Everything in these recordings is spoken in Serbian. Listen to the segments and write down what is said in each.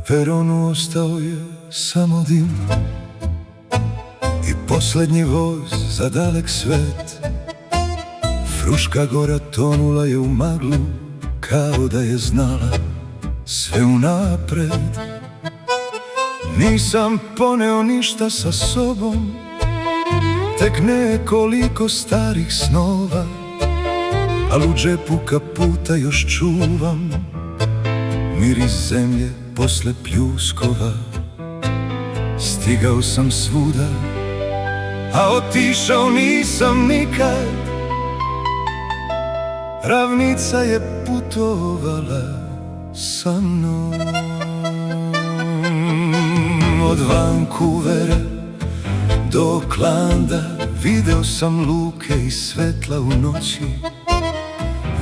peronu ostao je samo dim i posljednji voz za dalek svet. Fruška gora tonula je u maglu, kao da je znala sve unapred. Nisam poneo ništa sa sobom, tek nekoliko starih snova, al u džepu kaputa još čuvam miris zemlje posle pljuskova. Stigao sam svuda, a otišao nisam nikad. Ravnica je putovala sa mnom. Od Vancouvera do Aucklanda video sam luke i svetla u noći.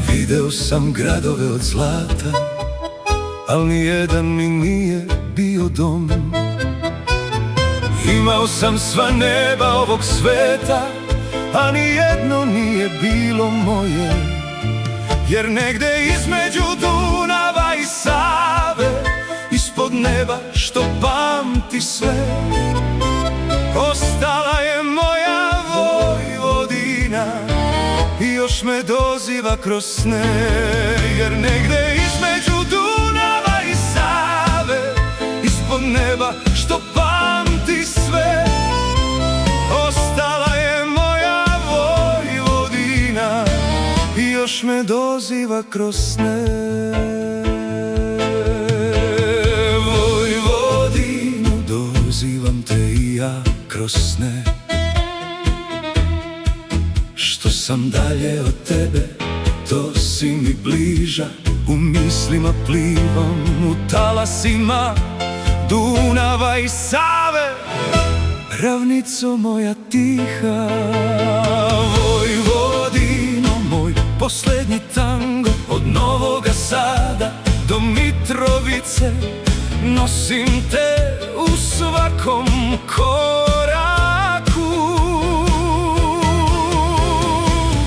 Video sam gradove od zlata, al nijedan mi nije bio dom. Imao sam sva neba ovog sveta, a nijedno nije bilo moje. Jer negde između Dunava i Save, ispod neba što pamti sve, ostala je moja Vojvodina i još me doziva kroz sne. Jer negde između Dunava i Save, ispod neba što pamti sve, ostala je moja Vojvodina i još me doziva kroz sne. Vojvodino, dozivam te i ja kroz sne. Što sam dalje od tebe, to si mi bliža. U mislima plivam u talasima Dunava i Save, ravnico moja tiha. Vojvodino, moj posljednji tango, od Novoga Sada do Mitrovice, nosim te u svakom koraku.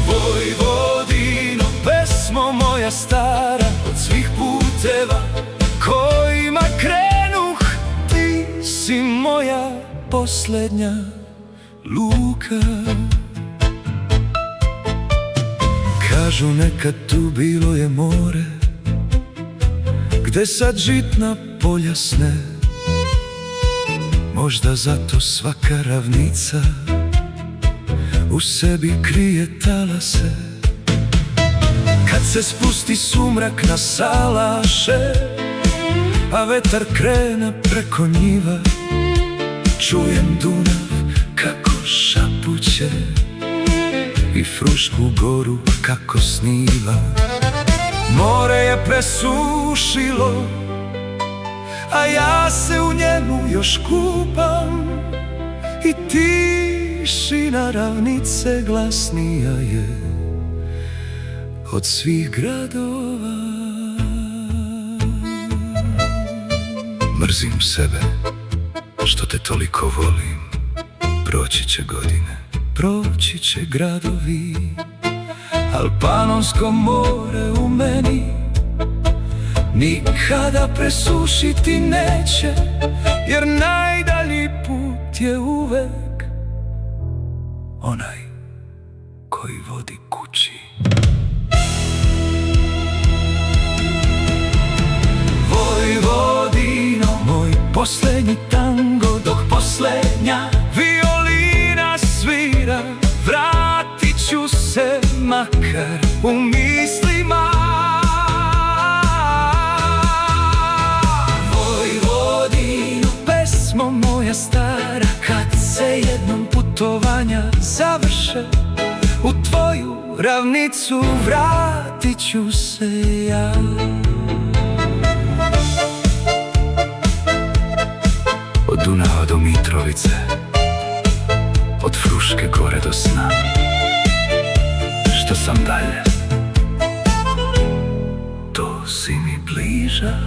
Vojvodino, pesmo moja stara, od svih puteva kojima krenuh, ti si moja posljednja luka. Kažu nekad tu bilo je more, gde sad žitna polja sne. Možda zato svaka ravnica u sebi krije talase. Kad se spusti sumrak na salaše, a vetar krene preko njiva, čujem Dunav kako šapuće i Frušku goru kako sniva. More je presušilo, a ja se u njemu još kupam, i tišina ravnice glasnija je od svih gradova. Mrzim sebe što te toliko volim. Proći će godine, proći će gradovi, al Panonsko more u meni nikada presušiti neće. Jer najdalji put je uvek onaj koji vodi kući. Vojvodino, moj posljednji tango, dok posljednja violina svira, vratit ću se makar u mislima. Vojvodino, pesmo moja stara, kad se jednom putovanja završe, u tvoju ravnicu vratit ću se ja. Od Dunava do Mitrovice, od Fruške gore do sna. Što sam dalje, to si mi bliža.